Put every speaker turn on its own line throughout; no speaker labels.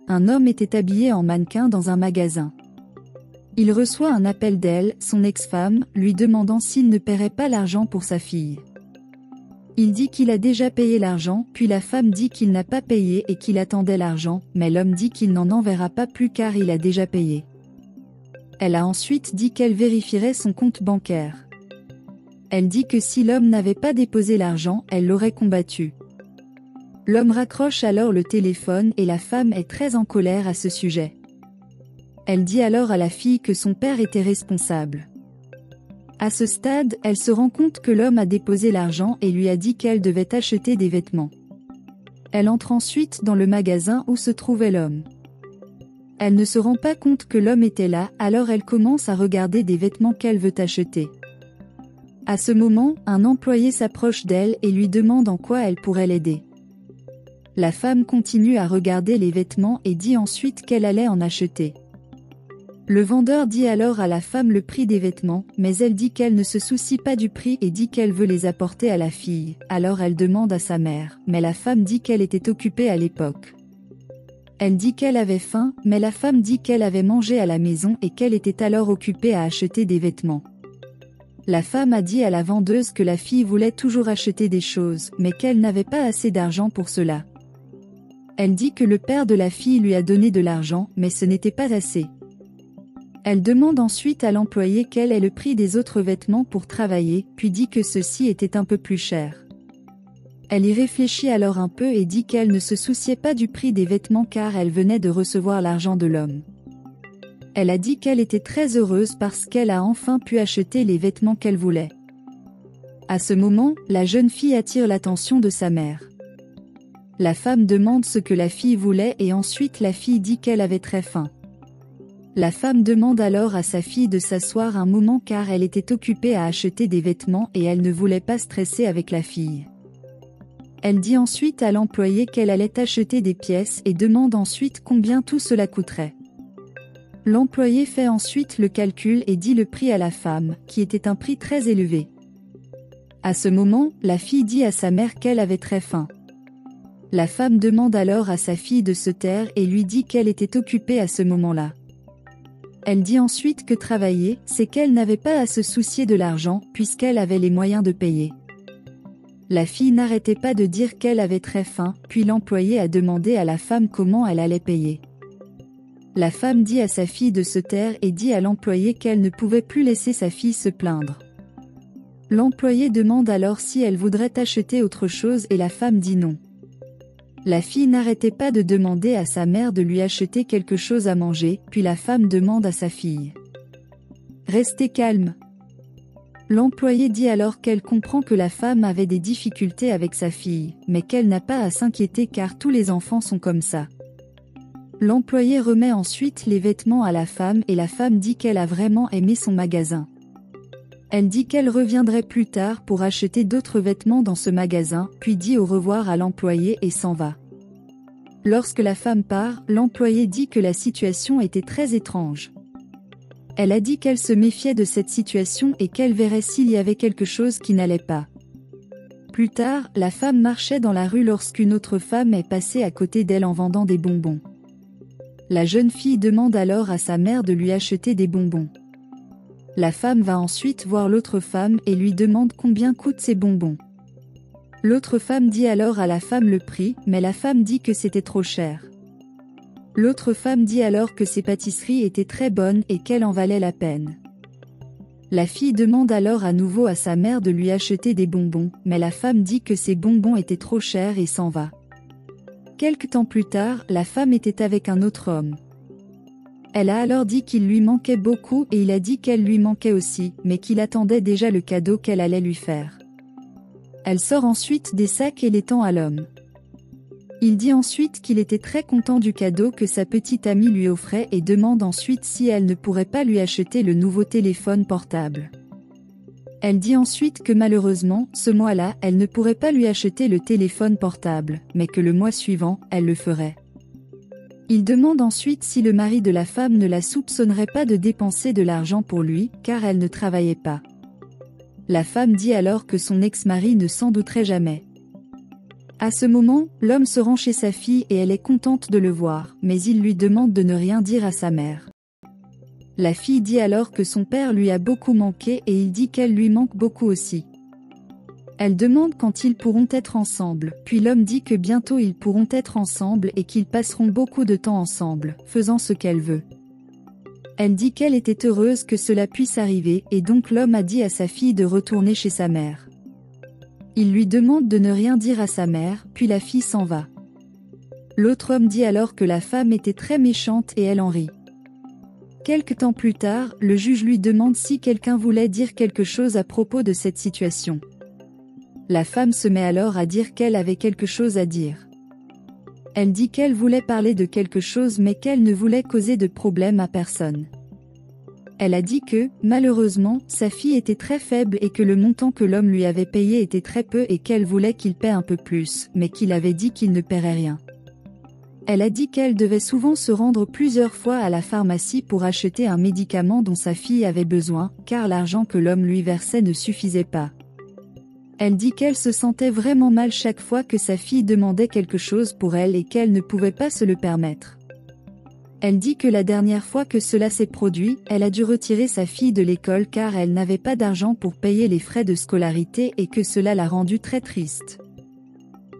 Un homme était habillé en mannequin dans un magasin. Il reçoit un appel d'elle, son ex-femme, lui demandant s'il ne paierait pas l'argent pour sa fille. Il dit qu'il a déjà payé l'argent, puis la femme dit qu'il n'a pas payé et qu'il attendait l'argent, mais l'homme dit qu'il n'en enverra pas plus car il a déjà payé. Elle a ensuite dit qu'elle vérifierait son compte bancaire. Elle dit que si l'homme n'avait pas déposé l'argent, elle l'aurait combattu. L'homme raccroche alors le téléphone et la femme est très en colère à ce sujet. Elle dit alors à la fille que son père était responsable. À ce stade, elle se rend compte que l'homme a déposé l'argent et lui a dit qu'elle devait acheter des vêtements. Elle entre ensuite dans le magasin où se trouvait l'homme. Elle ne se rend pas compte que l'homme était là, alors elle commence à regarder des vêtements qu'elle veut acheter. À ce moment, un employé s'approche d'elle et lui demande en quoi elle pourrait l'aider. La femme continue à regarder les vêtements et dit ensuite qu'elle allait en acheter. Le vendeur dit alors à la femme le prix des vêtements, mais elle dit qu'elle ne se soucie pas du prix et dit qu'elle veut les apporter à la fille, alors elle demande à sa mère, mais la femme dit qu'elle était occupée à l'époque. Elle dit qu'elle avait faim, mais la femme dit qu'elle avait mangé à la maison et qu'elle était alors occupée à acheter des vêtements. La femme a dit à la vendeuse que la fille voulait toujours acheter des choses, mais qu'elle n'avait pas assez d'argent pour cela. Elle dit que le père de la fille lui a donné de l'argent, mais ce n'était pas assez. Elle demande ensuite à l'employé quel est le prix des autres vêtements pour travailler, puis dit que ceux-ci étaient un peu plus chers. Elle y réfléchit alors un peu et dit qu'elle ne se souciait pas du prix des vêtements car elle venait de recevoir l'argent de l'homme. Elle a dit qu'elle était très heureuse parce qu'elle a enfin pu acheter les vêtements qu'elle voulait. À ce moment, la jeune fille attire l'attention de sa mère. La femme demande ce que la fille voulait et ensuite la fille dit qu'elle avait très faim. La femme demande alors à sa fille de s'asseoir un moment car elle était occupée à acheter des vêtements et elle ne voulait pas stresser avec la fille. Elle dit ensuite à l'employé qu'elle allait acheter des pièces et demande ensuite combien tout cela coûterait. L'employé fait ensuite le calcul et dit le prix à la femme, qui était un prix très élevé. À ce moment, la fille dit à sa mère qu'elle avait très faim. La femme demande alors à sa fille de se taire et lui dit qu'elle était occupée à ce moment-là. Elle dit ensuite que travailler, c'est qu'elle n'avait pas à se soucier de l'argent, puisqu'elle avait les moyens de payer. La fille n'arrêtait pas de dire qu'elle avait très faim, puis l'employé a demandé à la femme comment elle allait payer. La femme dit à sa fille de se taire et dit à l'employé qu'elle ne pouvait plus laisser sa fille se plaindre. L'employé demande alors si elle voudrait acheter autre chose et la femme dit non. La fille n'arrêtait pas de demander à sa mère de lui acheter quelque chose à manger, puis la femme demande à sa fille. Restez calme. L'employé dit alors qu'elle comprend que la femme avait des difficultés avec sa fille, mais qu'elle n'a pas à s'inquiéter car tous les enfants sont comme ça. L'employé remet ensuite les vêtements à la femme et la femme dit qu'elle a vraiment aimé son magasin. Elle dit qu'elle reviendrait plus tard pour acheter d'autres vêtements dans ce magasin, puis dit au revoir à l'employé et s'en va. Lorsque la femme part, l'employé dit que la situation était très étrange. Elle a dit qu'elle se méfiait de cette situation et qu'elle verrait s'il y avait quelque chose qui n'allait pas. Plus tard, la femme marchait dans la rue lorsqu'une autre femme est passée à côté d'elle en vendant des bonbons. La jeune fille demande alors à sa mère de lui acheter des bonbons. La femme va ensuite voir l'autre femme et lui demande combien coûtent ces bonbons. L'autre femme dit alors à la femme le prix, mais la femme dit que c'était trop cher. L'autre femme dit alors que ces pâtisseries étaient très bonnes et qu'elles en valaient la peine. La fille demande alors à nouveau à sa mère de lui acheter des bonbons, mais la femme dit que ces bonbons étaient trop chers et s'en va. Quelque temps plus tard, la femme était avec un autre homme. Elle a alors dit qu'il lui manquait beaucoup et il a dit qu'elle lui manquait aussi, mais qu'il attendait déjà le cadeau qu'elle allait lui faire. Elle sort ensuite des sacs et les tend à l'homme. Il dit ensuite qu'il était très content du cadeau que sa petite amie lui offrait et demande ensuite si elle ne pourrait pas lui acheter le nouveau téléphone portable. Elle dit ensuite que malheureusement, ce mois-là, elle ne pourrait pas lui acheter le téléphone portable, mais que le mois suivant, elle le ferait. Il demande ensuite si le mari de la femme ne la soupçonnerait pas de dépenser de l'argent pour lui, car elle ne travaillait pas. La femme dit alors que son ex-mari ne s'en douterait jamais. À ce moment, l'homme se rend chez sa fille et elle est contente de le voir, mais il lui demande de ne rien dire à sa mère. La fille dit alors que son père lui a beaucoup manqué et il dit qu'elle lui manque beaucoup aussi. Elle demande quand ils pourront être ensemble, puis l'homme dit que bientôt ils pourront être ensemble et qu'ils passeront beaucoup de temps ensemble, faisant ce qu'elle veut. Elle dit qu'elle était heureuse que cela puisse arriver et donc l'homme a dit à sa fille de retourner chez sa mère. Il lui demande de ne rien dire à sa mère, puis la fille s'en va. L'autre homme dit alors que la femme était très méchante et elle en rit. Quelque temps plus tard, le juge lui demande si quelqu'un voulait dire quelque chose à propos de cette situation. La femme se met alors à dire qu'elle avait quelque chose à dire. Elle dit qu'elle voulait parler de quelque chose mais qu'elle ne voulait causer de problème à personne. Elle a dit que, malheureusement, sa fille était très faible et que le montant que l'homme lui avait payé était très peu et qu'elle voulait qu'il paie un peu plus, mais qu'il avait dit qu'il ne paierait rien. Elle a dit qu'elle devait souvent se rendre plusieurs fois à la pharmacie pour acheter un médicament dont sa fille avait besoin, car l'argent que l'homme lui versait ne suffisait pas. Elle dit qu'elle se sentait vraiment mal chaque fois que sa fille demandait quelque chose pour elle et qu'elle ne pouvait pas se le permettre. Elle dit que la dernière fois que cela s'est produit, elle a dû retirer sa fille de l'école car elle n'avait pas d'argent pour payer les frais de scolarité et que cela l'a rendue très triste.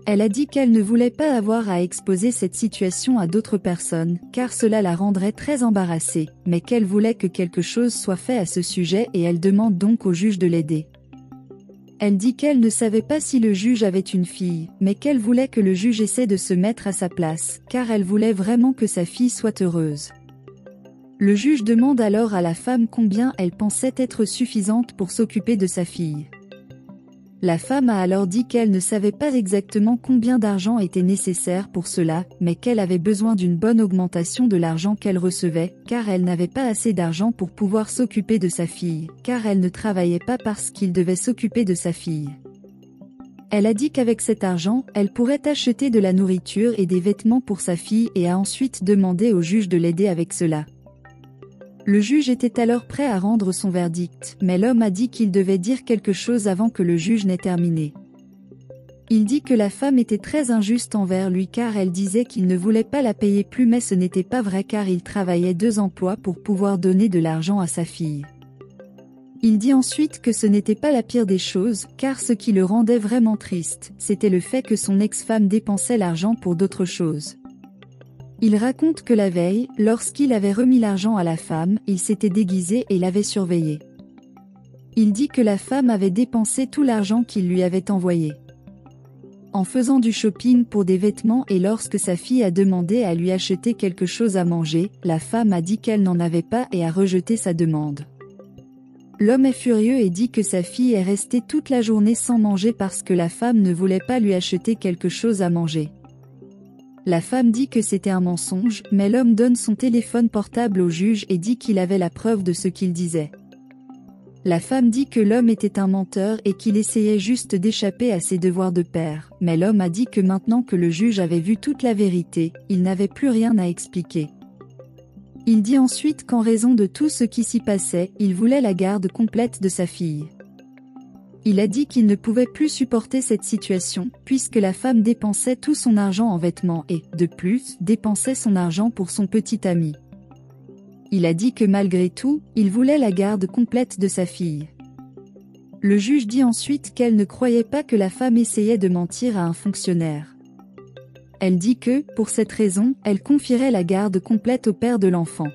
Elle a dit qu'elle ne voulait pas avoir à exposer cette situation à d'autres personnes, car cela la rendrait très embarrassée, mais qu'elle voulait que quelque chose soit fait à ce sujet et elle demande donc au juge de l'aider. Elle dit qu'elle ne savait pas si le juge avait une fille, mais qu'elle voulait que le juge essaie de se mettre à sa place, car elle voulait vraiment que sa fille soit heureuse. Le juge demande alors à la femme combien elle pensait être suffisante pour s'occuper de sa fille. La femme a alors dit qu'elle ne savait pas exactement combien d'argent était nécessaire pour cela, mais qu'elle avait besoin d'une bonne augmentation de l'argent qu'elle recevait, car elle n'avait pas assez d'argent pour pouvoir s'occuper de sa fille, car elle ne travaillait pas parce qu'il devait s'occuper de sa fille. Elle a dit qu'avec cet argent, elle pourrait acheter de la nourriture et des vêtements pour sa fille et a ensuite demandé au juge de l'aider avec cela. Le juge était alors prêt à rendre son verdict, mais l'homme a dit qu'il devait dire quelque chose avant que le juge n'ait terminé. Il dit que la femme était très injuste envers lui car elle disait qu'il ne voulait pas la payer plus mais ce n'était pas vrai car il travaillait 2 emplois pour pouvoir donner de l'argent à sa fille. Il dit ensuite que ce n'était pas la pire des choses, car ce qui le rendait vraiment triste, c'était le fait que son ex-femme dépensait l'argent pour d'autres choses. Il raconte que la veille, lorsqu'il avait remis l'argent à la femme, il s'était déguisé et l'avait surveillée. Il dit que la femme avait dépensé tout l'argent qu'il lui avait envoyé. En faisant du shopping pour des vêtements et lorsque sa fille a demandé à lui acheter quelque chose à manger, la femme a dit qu'elle n'en avait pas et a rejeté sa demande. L'homme est furieux et dit que sa fille est restée toute la journée sans manger parce que la femme ne voulait pas lui acheter quelque chose à manger. La femme dit que c'était un mensonge, mais l'homme donne son téléphone portable au juge et dit qu'il avait la preuve de ce qu'il disait. La femme dit que l'homme était un menteur et qu'il essayait juste d'échapper à ses devoirs de père, mais l'homme a dit que maintenant que le juge avait vu toute la vérité, il n'avait plus rien à expliquer. Il dit ensuite qu'en raison de tout ce qui s'y passait, il voulait la garde complète de sa fille. Il a dit qu'il ne pouvait plus supporter cette situation, puisque la femme dépensait tout son argent en vêtements et, de plus, dépensait son argent pour son petit ami. Il a dit que malgré tout, il voulait la garde complète de sa fille. Le juge dit ensuite qu'elle ne croyait pas que la femme essayait de mentir à un fonctionnaire. Elle dit que, pour cette raison, elle confierait la garde complète au père de l'enfant.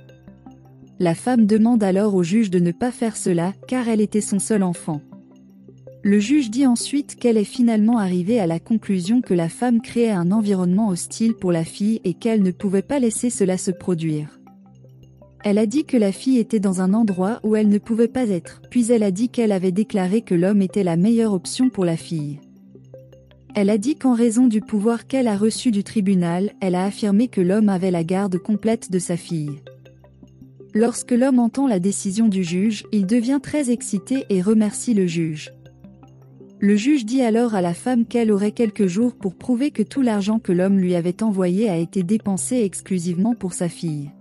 La femme demande alors au juge de ne pas faire cela, car elle était son seul enfant. Le juge dit ensuite qu'elle est finalement arrivée à la conclusion que la femme créait un environnement hostile pour la fille et qu'elle ne pouvait pas laisser cela se produire. Elle a dit que la fille était dans un endroit où elle ne pouvait pas être, puis elle a dit qu'elle avait déclaré que l'homme était la meilleure option pour la fille. Elle a dit qu'en raison du pouvoir qu'elle a reçu du tribunal, elle a affirmé que l'homme avait la garde complète de sa fille. Lorsque l'homme entend la décision du juge, il devient très excité et remercie le juge. Le juge dit alors à la femme qu'elle aurait quelques jours pour prouver que tout l'argent que l'homme lui avait envoyé a été dépensé exclusivement pour sa fille.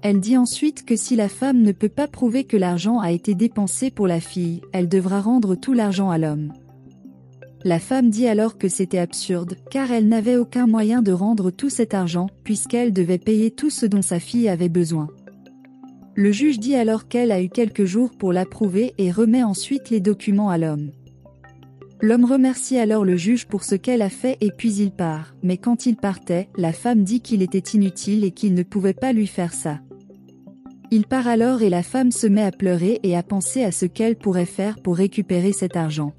Elle dit ensuite que si la femme ne peut pas prouver que l'argent a été dépensé pour la fille, elle devra rendre tout l'argent à l'homme. La femme dit alors que c'était absurde, car elle n'avait aucun moyen de rendre tout cet argent, puisqu'elle devait payer tout ce dont sa fille avait besoin. Le juge dit alors qu'elle a eu quelques jours pour l'approuver et remet ensuite les documents à l'homme. L'homme remercie alors le juge pour ce qu'elle a fait et puis il part, mais quand il partait, la femme dit qu'il était inutile et qu'il ne pouvait pas lui faire ça. Il part alors et la femme se met à pleurer et à penser à ce qu'elle pourrait faire pour récupérer cet argent.